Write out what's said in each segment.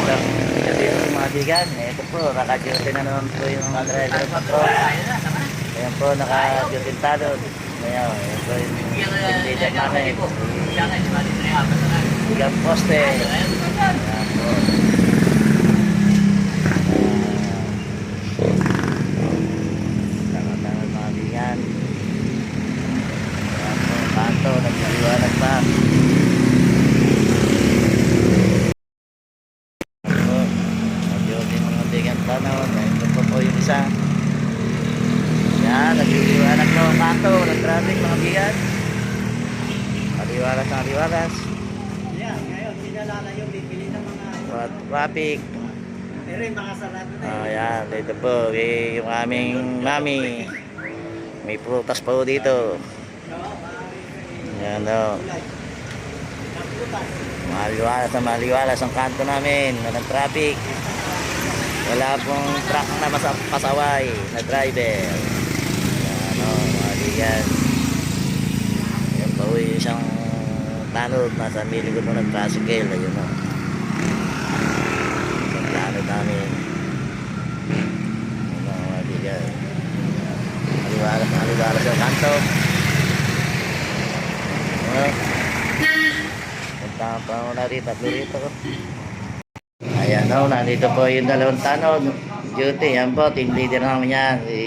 Magandang dito mga bigan. Ito po, naka-duty na naman po yung mga driver ng truck. Ayan po, naka-duty talon. Ayan po yung leader namin. Bigang poste. Ayan po. Tangan-tangan mga bigan. Ayan po, kanto, nagsaliwanag pa. Panon, ito po yung isa. Yan, nagliliwanag po ang kanto ng traffic mga bigan. Maliwalas na maliwalas. Yan, ngayon, sinalala yung bibili ng mga Traffic. pero yung mga sarado na yun. Yan, dito po, yung aming mami. May prutas po dito. Yan o. Maliwalas ang kanto namin ng traffic. Wala pong truck na pasaway na driver. Ano, mga bigan. Yan pa yung isang tanod. Nasa milikod mo ng tricycle. Ayun o. Isang tanod namin. Ano, mga bigan. Maliwalas yung kanto. Ano? Punta pa muna rito. Rito ko. Ayan o, nandito po yung dalawang tanod. Duty, yan po, team leader namin yan. Si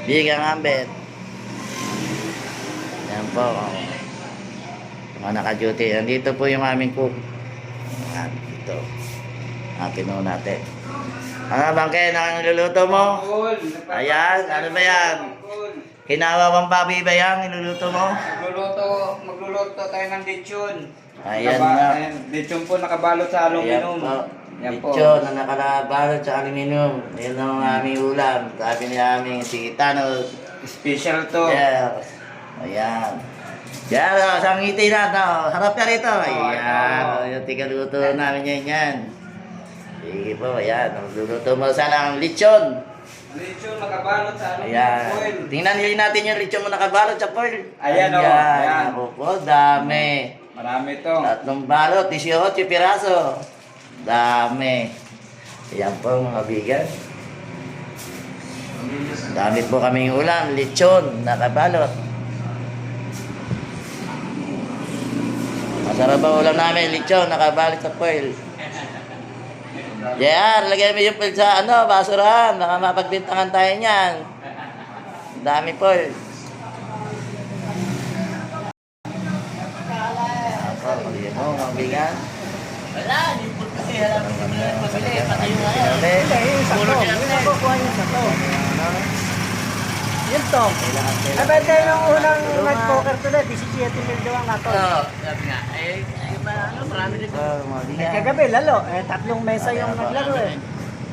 Bigang Ambet. Yan po. Mga naka-duty. Nandito po yung aming cook. Ayan, dito. Akin mo natin. Ano bang kayo na niluluto mo? Ayan, ano ba yan? Kinawawang babi ba yan niluluto mo? Magluluto tayo ng lechon. Ayan na. Lechon po nakabalot sa aluminum. Yan po. Lechon na nakabalot sa aluminum. Ayan ang aming ulam. Sabi niya aming si Tano. Special to. Yes. Ayan. Yan o, sa ngiti na ito. Harap ka rito. Ayan. Yung tigaluto namin yan. Sige po, ayan. Magluluto mo sana ang lechon. Lechon nakabalot sa aluminum Ayan. foil. Tingnan nila natin yung lechon mo nakabalot sa foil. Ayan o. Ayan. Ako po, dami. Marami to. 3 balot, 18 piraso. Dami. Ayan po mga bigan. Dami po kaming ulam, lechon, nakabalot. Masarap ang ulam namin, lechon, nakabalot sa foil. Yeah, lagay mo yung foil sa basurahan. Baka mapagbintangan tayo niyan. Dami foil. Mga bigan. Wala, hindi po kasi alam mo kami lang mabili, pati yung Hindi. Sakto. Nakukuha yung sakto. Yun to. Abente yung unang night poker today, 17 mil daw ang nato. Oo, sabi nga, marami dito. Mga bigan. Kagabi, lalo. 3 mesa yung naglaro eh.